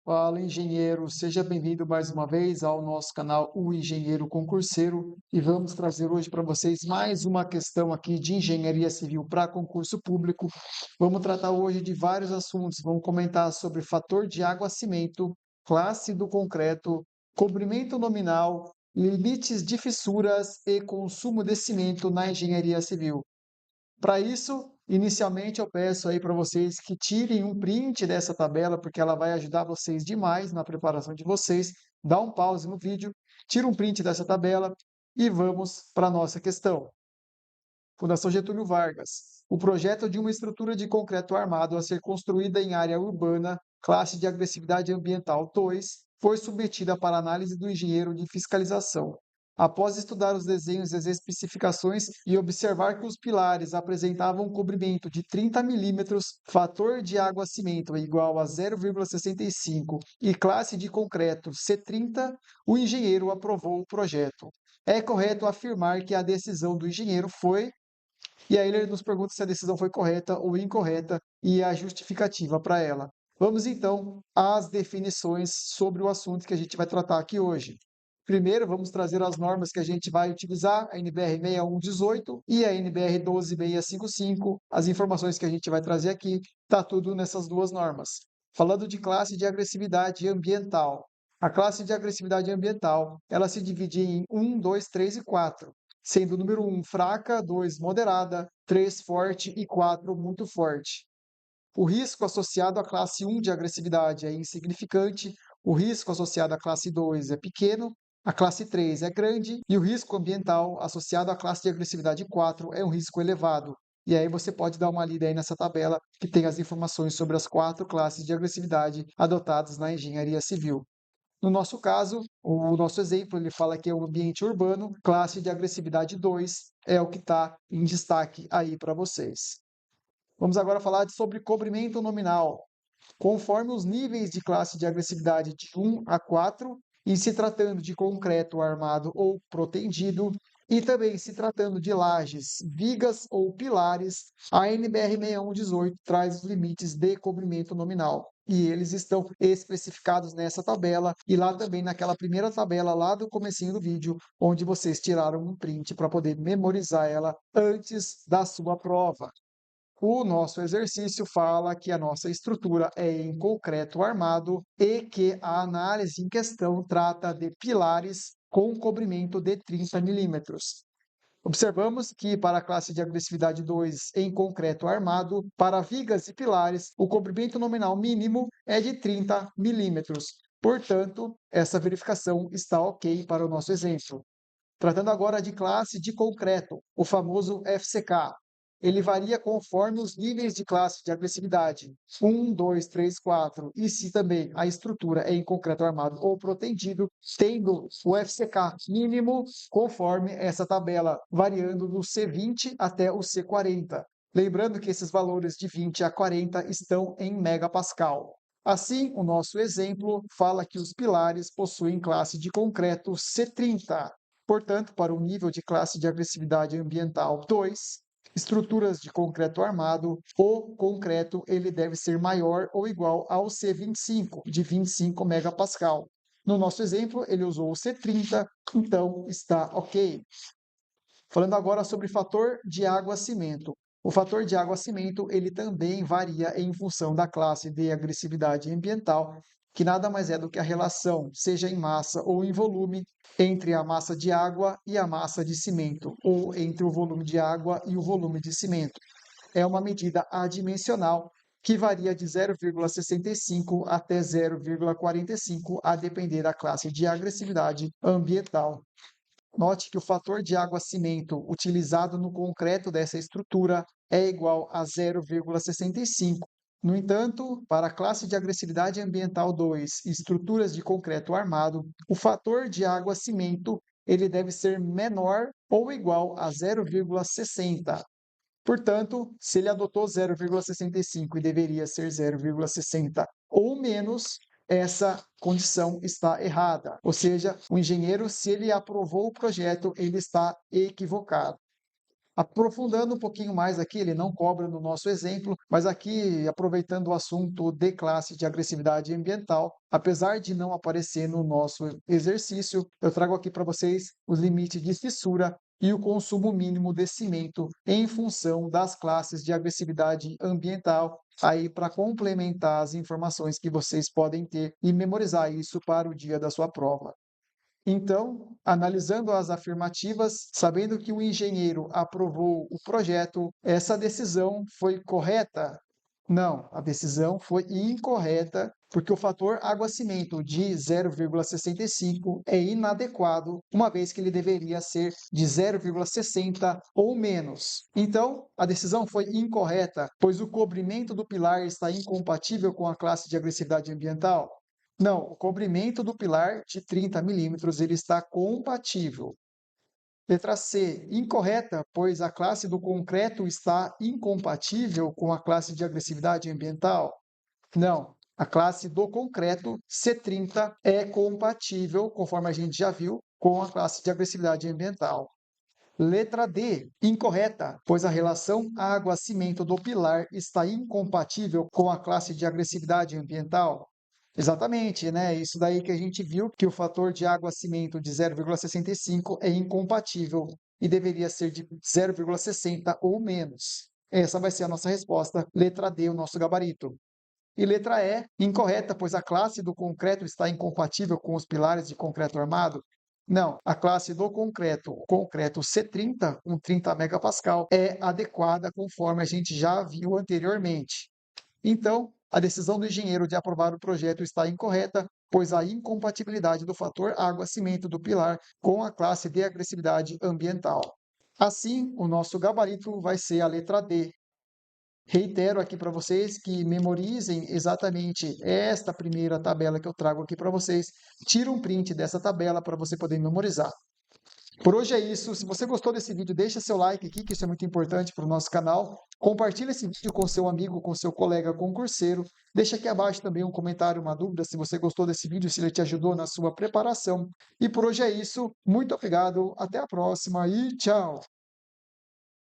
Fala, engenheiro, seja bem-vindo mais uma vez ao nosso canal O Engenheiro Concurseiro e vamos trazer hoje para vocês mais uma questão aqui de engenharia civil para concurso público. Vamos tratar hoje de vários assuntos, vamos comentar sobre fator de água-cimento, classe do concreto, cobrimento nominal, limites de fissuras e consumo de cimento na engenharia civil. Para isso, inicialmente eu peço aí para vocês que tirem um print dessa tabela, porque ela vai ajudar vocês demais na preparação de vocês. Dá um pause no vídeo, tira um print dessa tabela e vamos para a nossa questão. Fundação Getúlio Vargas. O projeto de uma estrutura de concreto armado a ser construída em área urbana, classe de agressividade ambiental 2, foi submetida para análise do engenheiro de fiscalização. Após estudar os desenhos e as especificações e observar que os pilares apresentavam um cobrimento de 30 milímetros, fator de água-cimento igual a 0,65 e classe de concreto C30, o engenheiro aprovou o projeto. É correto afirmar que a decisão do engenheiro foi, e aí ele nos pergunta se a decisão foi correta ou incorreta e a justificativa para ela. Vamos então às definições sobre o assunto que a gente vai tratar aqui hoje. Primeiro, vamos trazer as normas que a gente vai utilizar, a NBR 6118 e a NBR 12655. As informações que a gente vai trazer aqui, está tudo nessas duas normas. Falando de classe de agressividade ambiental. A classe de agressividade ambiental, ela se divide em 1, 2, 3 e 4, sendo o número 1 fraca, 2 moderada, 3 forte e 4 muito forte. O risco associado à classe 1 de agressividade é insignificante, o risco associado à classe 2 é pequeno, a classe 3 é grande e o risco ambiental associado à classe de agressividade 4 é um risco elevado. E aí você pode dar uma lida aí nessa tabela que tem as informações sobre as 4 classes de agressividade adotadas na engenharia civil. No nosso caso, o nosso exemplo, ele fala que é um ambiente urbano, classe de agressividade 2, é o que está em destaque aí para vocês. Vamos agora falar sobre cobrimento nominal. Conforme os níveis de classe de agressividade de 1 a 4, e se tratando de concreto armado ou protendido, e também se tratando de lajes, vigas ou pilares, a NBR 6118 traz os limites de cobrimento nominal. E eles estão especificados nessa tabela e lá também naquela primeira tabela lá do comecinho do vídeo, onde vocês tiraram um print para poder memorizar ela antes da sua prova. O nosso exercício fala que a nossa estrutura é em concreto armado e que a análise em questão trata de pilares com cobrimento de 30 milímetros. Observamos que para a classe de agressividade 2 em concreto armado, para vigas e pilares, o cobrimento nominal mínimo é de 30 milímetros. Portanto, essa verificação está ok para o nosso exemplo. Tratando agora de classe de concreto, o famoso FCK. Ele varia conforme os níveis de classe de agressividade, 1, 2, 3, 4, e se também a estrutura é em concreto armado ou protendido, tendo o FCK mínimo conforme essa tabela, variando do C20 até o C40. Lembrando que esses valores de 20 a 40 estão em megapascal. Assim, o nosso exemplo fala que os pilares possuem classe de concreto C30. Portanto, para o nível de classe de agressividade ambiental 2, estruturas de concreto armado, o concreto ele deve ser maior ou igual ao C25, de 25 megapascal. No nosso exemplo, ele usou o C30, então está ok. Falando agora sobre fator de água-cimento. O fator de água-cimento ele também varia em função da classe de agressividade ambiental, que nada mais é do que a relação, seja em massa ou em volume, entre a massa de água e a massa de cimento, ou entre o volume de água e o volume de cimento. É uma medida adimensional que varia de 0,65 até 0,45, a depender da classe de agressividade ambiental. Note que o fator de água-cimento utilizado no concreto dessa estrutura é igual a 0,65. No entanto, para a classe de agressividade ambiental 2, estruturas de concreto armado, o fator de água-cimento ele deve ser menor ou igual a 0,60. Portanto, se ele adotou 0,65 e deveria ser 0,60 ou menos, essa condição está errada. Ou seja, o engenheiro, se ele aprovou o projeto, ele está equivocado. Aprofundando um pouquinho mais aqui, ele não cobra no nosso exemplo, mas aqui, aproveitando o assunto de classe de agressividade ambiental, apesar de não aparecer no nosso exercício, eu trago aqui para vocês os limites de fissura e o consumo mínimo de cimento em função das classes de agressividade ambiental, aí para complementar as informações que vocês podem ter e memorizar isso para o dia da sua prova. Então, analisando as afirmativas, sabendo que o engenheiro aprovou o projeto, essa decisão foi correta? Não, a decisão foi incorreta, porque o fator água-cimento de 0,65 é inadequado, uma vez que ele deveria ser de 0,60 ou menos. Então, a decisão foi incorreta, pois o cobrimento do pilar está incompatível com a classe de agressividade ambiental. Não, o cobrimento do pilar de 30 milímetros ele está compatível. Letra C, incorreta, pois a classe do concreto está incompatível com a classe de agressividade ambiental. Não, a classe do concreto C30 é compatível, conforme a gente já viu, com a classe de agressividade ambiental. Letra D, incorreta, pois a relação água-cimento do pilar está incompatível com a classe de agressividade ambiental. Exatamente, né? Isso daí que a gente viu que o fator de água-cimento de 0,65 é incompatível e deveria ser de 0,60 ou menos. Essa vai ser a nossa resposta, letra D, o nosso gabarito. E letra E, incorreta, pois a classe do concreto está incompatível com os pilares de concreto armado. Não, a classe do concreto, concreto C30, com 30 megapascal, é adequada conforme a gente já viu anteriormente. Então, a decisão do engenheiro de aprovar o projeto está incorreta, pois a incompatibilidade do fator água-cimento do pilar com a classe de agressividade ambiental. Assim, o nosso gabarito vai ser a letra D. Reitero aqui para vocês que memorizem exatamente esta primeira tabela que eu trago aqui para vocês. Tira um print dessa tabela para você poder memorizar. Por hoje é isso. Se você gostou desse vídeo, deixa seu like aqui, que isso é muito importante para o nosso canal. Compartilhe esse vídeo com seu amigo, com seu colega concurseiro. Deixa aqui abaixo também um comentário, uma dúvida, se você gostou desse vídeo, se ele te ajudou na sua preparação. E por hoje é isso. Muito obrigado, até a próxima e tchau!